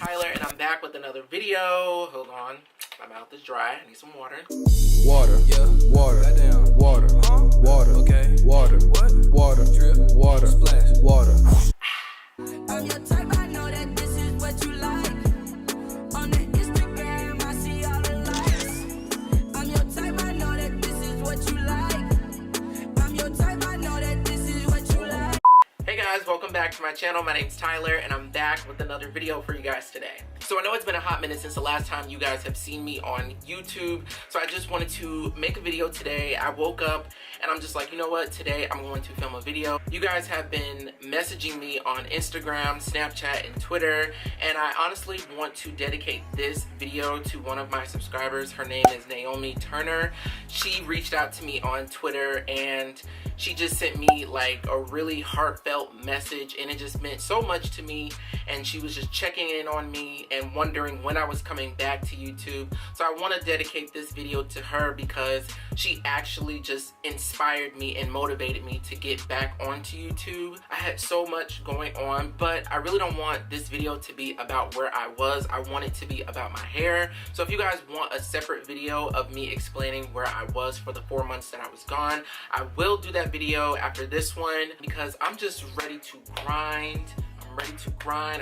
Tyler, and I'm back with another video. Hold on, my mouth is dry. I need some water. Water, yeah, water, goddamn, water, water, okay, water, what, water, drip, water, splash, water. I'm your type, I know that this is what you like. On the Instagram, I see all the likes. I'm your type, I know that this is what you like. I'm your type, I know that this is what you like. Hey guys, welcome back to my channel. My name's Tyler, and I'm back with another video for you guys today. So I know it's been a hot minute since the last time you guys have seen me on YouTube, so I just wanted to make a video today. I woke up and I'm just like, you know what, today I'm going to film a video. You guys have been messaging me on Instagram, Snapchat, and Twitter, and I honestly want to dedicate this video to one of my subscribers. Her name is Naomi Turner. She reached out to me on Twitter and she just sent me like a really heartfelt message, and it just meant so much to me, and she was just checking in on me and wondering when I was coming back to YouTube. So I want to dedicate this video to her because she actually just inspired me and motivated me to get back onto YouTube. I had so much going on, but I really don't want this video to be about where I was. I want it to be about my hair. So if you guys want a separate video of me explaining where I was for the 4 months that I was gone, I will do that video after this one because I'm just ready to grind.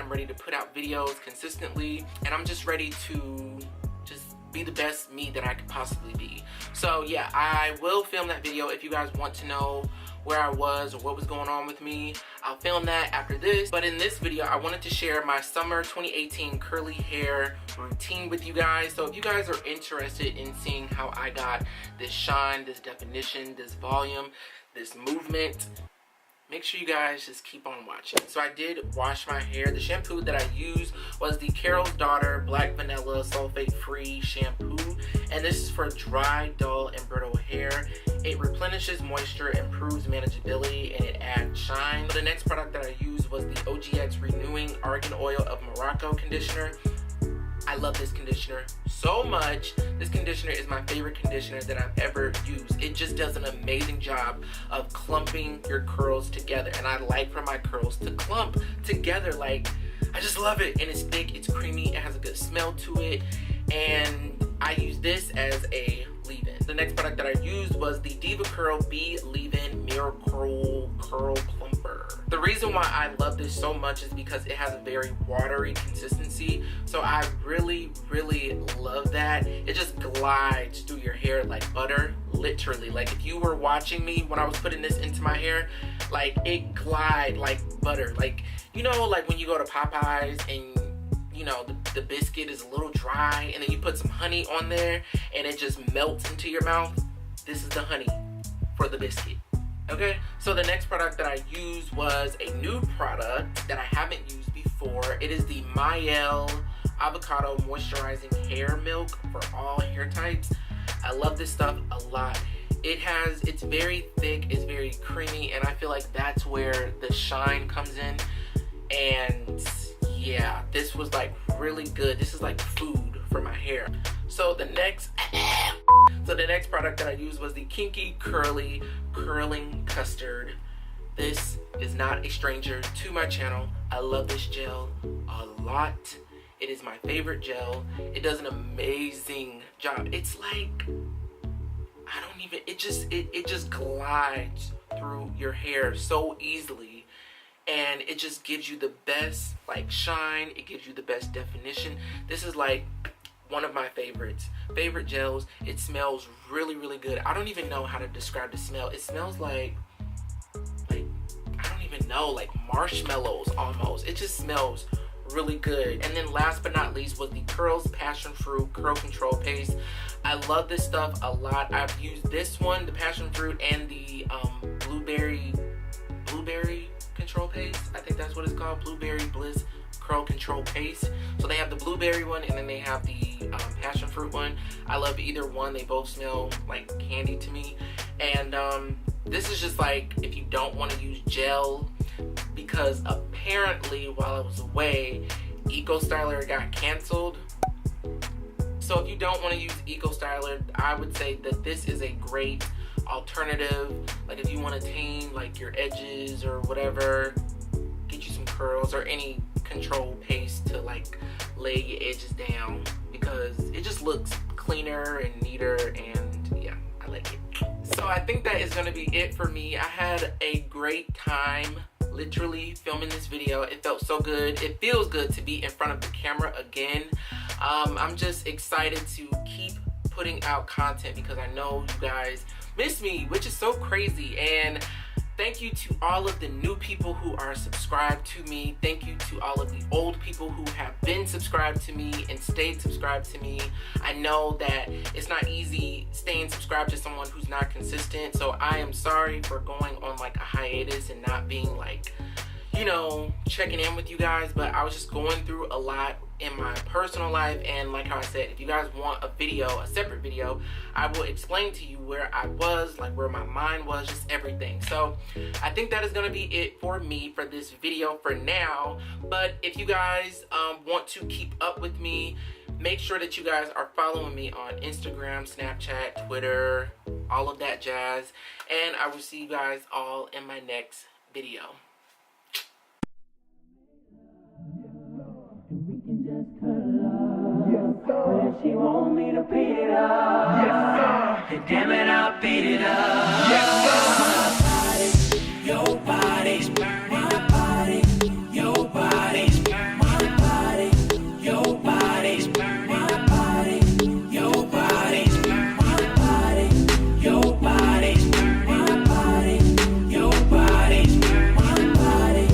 I'm ready to put out videos consistently, and I'm just ready to just be the best me that I could possibly be. So yeah, I will film that video. If you guys want to know where I was or what was going on with me, I'll film that after this. But in this video, I wanted to share my summer 2018 curly hair routine with you guys. So if you guys are interested in seeing how I got this shine, this definition, this volume, this movement, make sure you guys just keep on watching. So I did wash my hair. The shampoo that I used was the Carol's Daughter Black Vanilla Sulfate Free Shampoo. And this is for dry, dull, and brittle hair. It replenishes moisture, improves manageability, and it adds shine. The next product that I used was the OGX Renewing Argan Oil of Morocco Conditioner. I love this conditioner so much. This conditioner is my favorite conditioner that I've ever used. It just does an amazing job of clumping your curls together, and I like for my curls to clump together. Like, I just love it, and it's thick, it's creamy, it has a good smell to it, and I use this as a leave-in. The next product that I used was the Diva Curl Be Leave-In Miracle Curl Plumper. The reason why I love this so much is because it has a very watery consistency. So I really love that. It just glides through your hair like butter, literally. Like if you were watching me when I was putting this into my hair, like it glide like butter. Like, you know, like when you go to Popeyes and you know, the biscuit is a little dry and then you put some honey on there and it just melts into your mouth. This is the honey for the biscuit. Okay, so the next product that I used was a new product that I haven't used before. It is the Mielle Avocado Moisturizing Hair Milk for all hair types. I love this stuff a lot. It's very thick, it's very creamy, and I feel like that's where the shine comes in. And yeah, this was like really good. This is like food for my hair. So the next product that I used was the Kinky Curly Curling Custard. This is not a stranger to my channel. I love this gel a lot. It is my favorite gel. It does an amazing job. It's like, it just glides through your hair so easily. And it just gives you the best like shine. It gives you the best definition. This is like one of my favorite gels. It smells really good. I don't even know how to describe the smell. It smells like I don't even know, like marshmallows almost. It just smells really good. And then last but not least was the Curls Passion Fruit Curl Control Paste. I love this stuff a lot. I've used this one, the passion fruit, and the blueberry control paste. I think that's what it's called, Blueberry Bliss Curl Control Paste. So they have the blueberry one and then they have the passion fruit one. I love either one. They both smell like candy to me. And this is just like if you don't want to use gel, because apparently while I was away, Eco Styler got canceled. So if you don't want to use Eco Styler, I would say that this is a great alternative. Like if you want to tame like your edges or whatever, get you some curls or any control paste to like lay your edges down because it just looks cleaner and neater, and yeah, I like it. So I think that is going to be it for me. I had a great time literally filming this video. It felt so good. It feels good to be in front of the camera again. I'm just excited to keep putting out content because I know you guys miss me, which is so crazy. And thank you to all of the new people who are subscribed to me. Thank you to all of the old people who have been subscribed to me and stayed subscribed to me. I know that it's not easy staying subscribed to someone who's not consistent, so I am sorry for going on like a hiatus and not being like, you know, checking in with you guys, but I was just going through a lot in my personal life. And like how I said, if you guys want a video, a separate video, I will explain to you where I was, like where my mind was, just everything. So I think that is going to be it for me for this video for now. But if you guys want to keep up with me, make sure that you guys are following me on Instagram, Snapchat, Twitter, all of that jazz. And I will see you guys all in my next video. But if she want me to beat it up, yes, then damn it, I'll beat it up. Yes, your body's burning. My body, your body's burning. My body, your body's burning. My body, your body's burning. My body, your body's burning. My body, your body's burning. My body,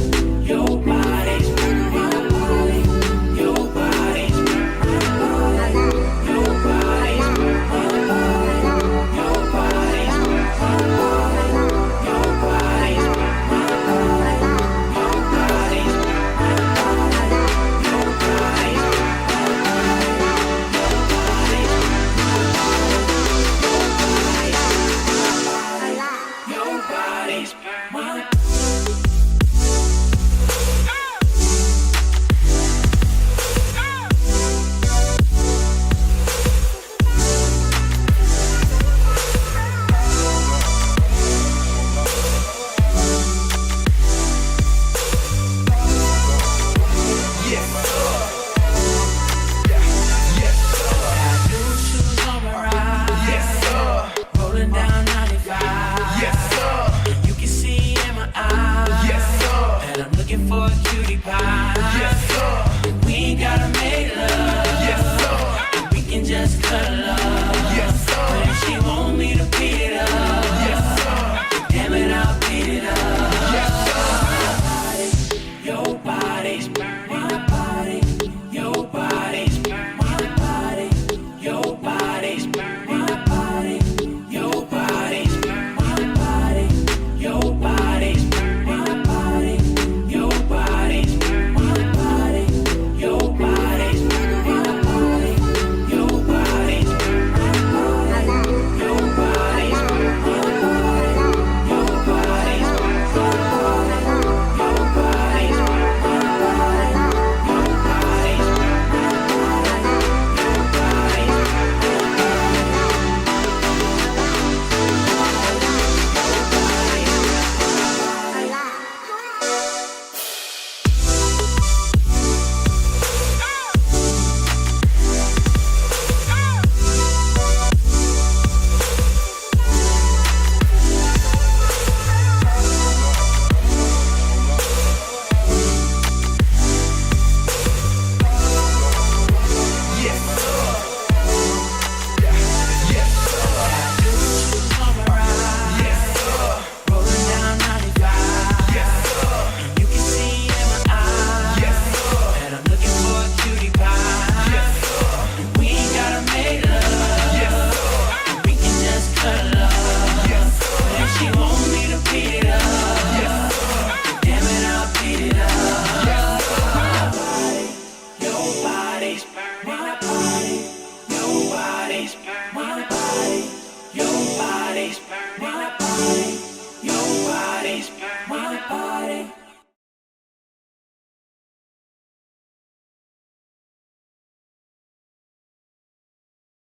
your body's burning. My body, your body's burning. My body.